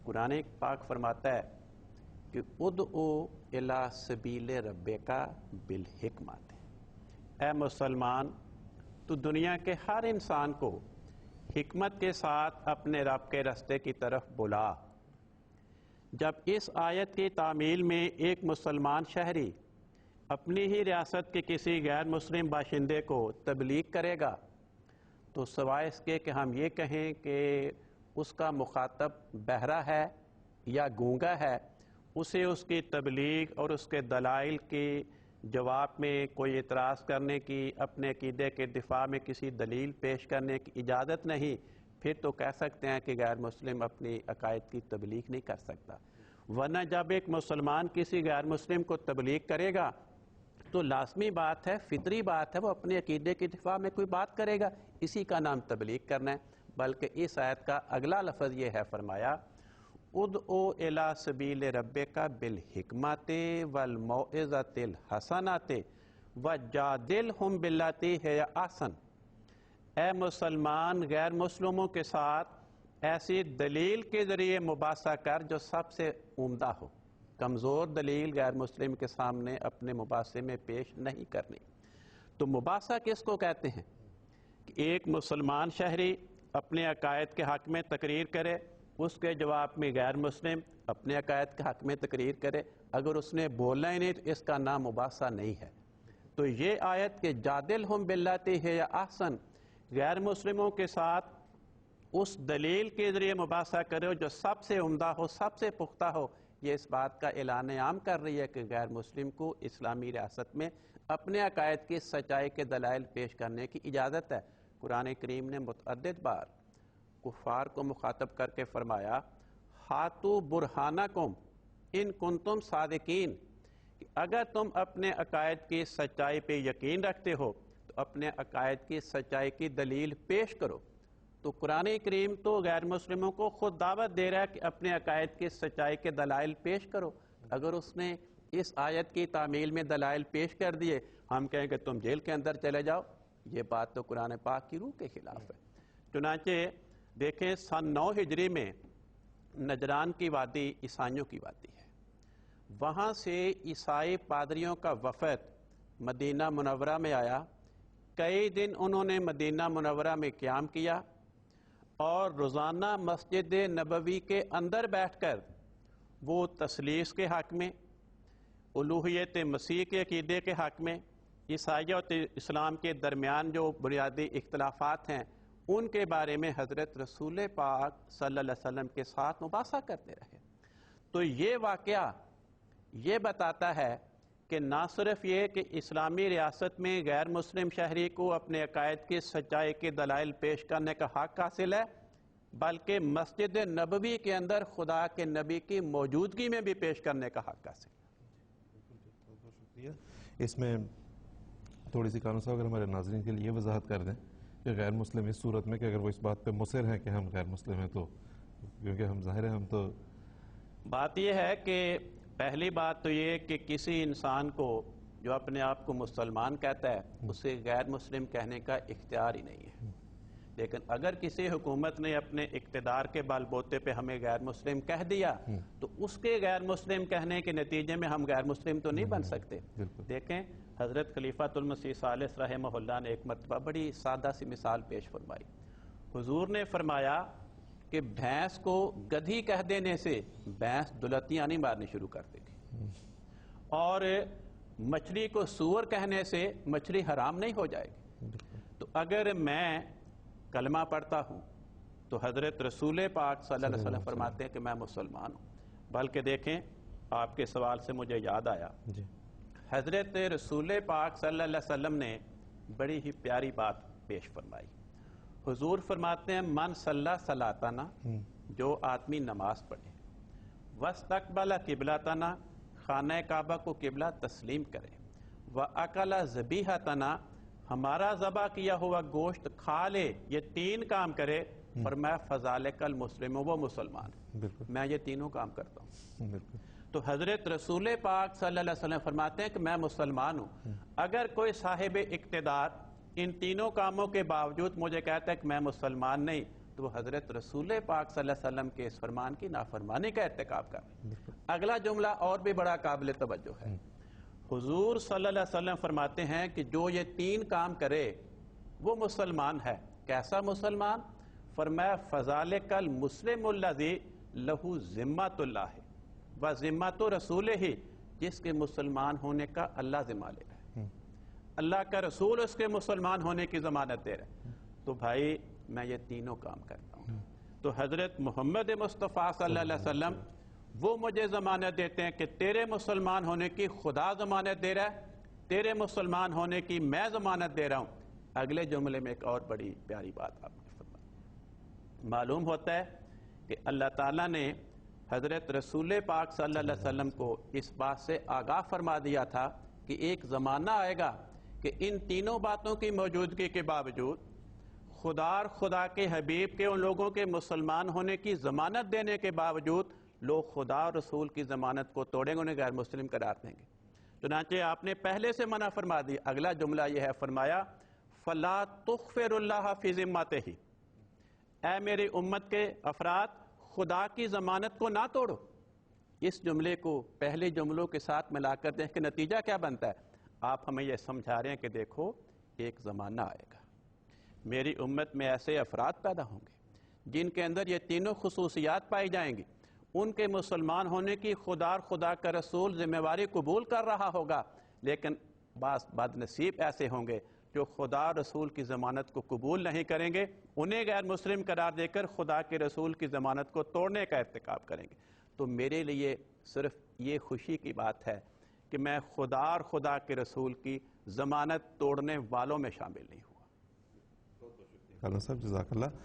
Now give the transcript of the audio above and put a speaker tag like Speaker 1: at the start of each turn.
Speaker 1: قرآن پاک فرماتا ہے کہ ادعو الی سبیل ربک بالحکمت، اے مسلمان تو دنیا کے ہر انسان کو حکمت کے ساتھ اپنے رب کے راستے کی طرف بلا۔ جب اس آیت کی تعمیل میں ایک مسلمان شہری اپنی ہی ریاست کے کسی غیر مسلم باشندے کو تبلیغ کرے گا تو سوائے اس کے کہ ہم یہ کہیں کہ اس کا مخاطب بہرا ہے یا گونگا ہے، اسے اس کی تبلیغ اور اس کے دلائل کے جواب میں کوئی اعتراض کرنے کی، اپنے عقیدے کے دفاع میں کسی دلیل پیش کرنے کی اجازت نہیں، پھر تو کہہ سکتے ہیں کہ غیر مسلم اپنی عقائد کی تبلیغ نہیں کر سکتا۔ ورنہ جب ایک مسلمان کسی غیر مسلم کو تبلیغ کرے گا تو لازمی بات ہے، فطری بات ہے، وہ اپنے عقیدے کی دفاع میں کوئی بات کرے گا، اسی کا نام تبلیغ کرنا ہے۔ بلکہ اس آیت کا اگلا لفظ یہ ہے، فرمایا ادعو الی سبیل ربک بالحکمت والموعظۃ الحسنۃ وجادلہم باللتی ہی احسن، اے مسلمان غیر مسلموں کے ساتھ ایسی دلیل کے ذریعے مباحثہ کر جو سب سے عمدہ ہو۔ کمزور دلیل غیر مسلم کے سامنے اپنے مباحثے میں پیش نہیں کرنی۔ تو مباحثہ کس کو کہتے ہیں؟ کہ ایک مسلمان شہری اپنے عقائد کے حق میں تقریر کرے، اس کے جواب میں غیر مسلم اپنے عقائد کے حق میں تقریر کرے، اگر اس نے بولنا ہی نہیں تو اس کا نام مباحثہ نہیں ہے۔ تو یہ آیت کہ جادلہم باللتی ہی احسن، غیر مسلموں کے ساتھ اس دلیل کے ذریعے مباحثہ کرو جو سب سے عمدہ ہو، سب سے پختہ ہو، یہ اس بات کا اعلان عام کر رہی ہے کہ غیر مسلم کو اسلامی ریاست میں اپنے عقائد کی سچائی کے دلائل پیش کرنے کی اجازت ہے۔ قرآن کریم نے متعدد بار کفار کو مخاطب کر کے فرمایا ہاتو برہانکم ان کنتم صادقین، کہ اگر تم اپنے عقائد کی سچائی پہ یقین رکھتے ہو تو اپنے عقائد کی سچائی کی دلیل پیش کرو۔ تو قرآن کریم تو غیر مسلموں کو خود دعوت دے رہا ہے کہ اپنے عقائد کی سچائی کے دلائل پیش کرو۔ اگر اس نے اس آیت کی تعمیل میں دلائل پیش کر دیے، ہم کہیں کہ تم جیل کے اندر چلے جاؤ، یہ بات تو قرآن پاک کی روح کے خلاف ہے۔ چنانچہ دیکھیں سن 9 ہجری میں نجران کی وادی عیسائیوں کی وادی ہے، وہاں سے عیسائی پادریوں کا وفد مدینہ منورہ میں آیا، کئی دن انہوں نے مدینہ منورہ میں قیام کیا اور روزانہ مسجد نبوی کے اندر بیٹھ کر وہ تثلیث کے حق میں، الوہیت مسیح کے عقیدے کے حق میں، عیسائیت اور اسلام کے درمیان جو بنیادی اختلافات ہیں ان کے بارے میں حضرت رسول پاک صلی اللہ علیہ وسلم کے ساتھ مباحثہ کرتے رہے۔ تو یہ واقعہ یہ بتاتا ہے کہ نہ صرف یہ کہ اسلامی ریاست میں غیر مسلم شہری کو اپنے عقائد کی سچائی کے دلائل پیش کرنے کا حق حاصل ہے، بلکہ مسجد نبوی کے اندر خدا کے نبی کی موجودگی میں بھی پیش کرنے کا حق حاصل ہے۔
Speaker 2: بہت شکریہ۔ اس میں تھوڑی سی قانون صاحب اگر ہمارے ناظرین کے لیے وضاحت کر دیں کہ غیر مسلم اس صورت میں کہ اگر وہ اس بات پہ مصر ہیں کہ ہم غیر مسلم ہیں تو، کیونکہ ہم ظاہر ہے ہم تو
Speaker 1: بات یہ ہے کہ پہلی بات تو یہ کہ کسی انسان کو جو اپنے آپ کو مسلمان کہتا ہے اسے غیر مسلم کہنے کا اختیار ہی نہیں ہے، لیکن اگر کسی حکومت نے اپنے اقتدار کے بال بوتے پہ ہمیں غیر مسلم کہہ دیا تو اس کے غیر مسلم کہنے کے نتیجے میں ہم غیر مسلم تو نہیں بن سکتے۔ دیکھیں حضرت خلیفۃ المسیح ثالث رحمہ اللہ نے ایک مرتبہ بڑی سادہ سی مثال پیش فرمائی۔ حضور نے فرمایا کہ بھینس کو گدھی کہہ دینے سے بھینس دلتیاں نہیں مارنی شروع کر دے گی، اور مچھلی کو سور کہنے سے مچھلی حرام نہیں ہو جائے گی۔ تو اگر میں کلمہ پڑھتا ہوں تو حضرت رسول پاک صلی اللہ علیہ وسلم فرماتے ہیں کہ میں مسلمان ہوں۔ بلکہ دیکھیں آپ کے سوال سے مجھے یاد آیا، حضرت رسول پاک صلی اللہ علیہ وسلم نے بڑی ہی پیاری بات پیش فرمائی۔ حضور فرماتے ہیں من صلی صلاتنا، جو آدمی نماز پڑھے، واستقبل قبلتنا، خانہ کعبہ کو قبلہ تسلیم کرے، واکل ذبیحتنا، ہمارا ذبح کیا ہوا گوشت کھا لے، یہ 3 کام کرے، فرمایا فذالک المسلم، وہ مسلمان ہے۔ میں یہ تینوں کام کرتا ہوں۔ تو حضرت رسول پاک صلی اللہ علیہ وسلم فرماتے ہیں کہ میں مسلمان ہوں۔ اگر کوئی صاحب اقتدار ان تینوں کاموں کے باوجود مجھے کہتا ہے کہ میں مسلمان نہیں، تو وہ حضرت رسول پاک صلی اللہ علیہ وسلم کے اس فرمان کی نافرمانی کا ارتکاب کر رہے ہیں۔ اگلا جملہ اور بھی بڑا قابل توجہ ہے۔ حضور صلی اللہ علیہ وسلم فرماتے ہیں کہ جو یہ 3 کام کرے وہ مسلمان ہے۔ کیسا مسلمان؟ فرمایا فذالک المسلم الذی لہ ذمۃ اللہ و ذمۃ رسولہ، جس کے مسلمان ہونے کا اللہ ذمہ لے رہا ہے، اللہ کا رسول اس کے مسلمان ہونے کی ضمانت دے رہا ہے۔ تو بھائی میں یہ تینوں کام کرتا ہوں، تو حضرت محمد مصطفیٰ صلی اللہ علیہ وسلم وہ مجھے ضمانت دیتے ہیں کہ تیرے مسلمان ہونے کی خدا ضمانت دے رہا ہے، تیرے مسلمان ہونے کی میں ضمانت دے رہا ہوں۔ اگلے جملے میں ایک اور بڑی پیاری بات آپ نے فرمائی۔ معلوم ہوتا ہے کہ اللہ تعالیٰ نے حضرت رسول پاک صلی اللہ علیہ وسلم کو اس بات سے آگاہ فرما دیا تھا کہ ایک زمانہ آئے گا کہ ان تینوں باتوں کی موجودگی کے باوجود خدا اور خدا کے حبیب کے ان لوگوں کے مسلمان ہونے کی ضمانت دینے کے باوجود لوگ خدا اور رسول کی ضمانت کو توڑیں گے، انہیں غیر مسلم قرار دیں گے۔ چنانچہ آپ نے پہلے سے منع فرما دی۔ اگلا جملہ یہ ہے، فرمایا فَلَا تُخْفِرُ اللَّهَ فِي ذِمَّتِهِ، اے میری امت کے افراد خدا کی ضمانت کو نہ توڑو۔ اس جملے کو پہلے جملوں کے ساتھ ملا کر دیکھ کے نتیجہ کیا بنتا ہے؟ آپ ہمیں یہ سمجھا رہے ہیں کہ دیکھو ایک زمانہ آئے گا، میری امت میں ایسے افراد پیدا ہوں گے جن کے اندر یہ تینوں خصوصیات پائی جائیں گی، ان کے مسلمان ہونے کی خدا اور خدا کا رسول ذمہ واری قبول کر رہا ہوگا، لیکن بعض بد نصیب ایسے ہوں گے جو خدا رسول کی ضمانت کو قبول نہیں کریں گے، انہیں غیر مسلم قرار دے کر خدا کے رسول کی ضمانت کو توڑنے کا ارتکاب کریں گے۔ تو میرے لیے صرف یہ خوشی کی بات ہے کہ میں خدا اور خدا کے رسول کی ضمانت توڑنے والوں میں شامل نہیں ہوں۔
Speaker 2: خالد صاحب جزاک اللہ۔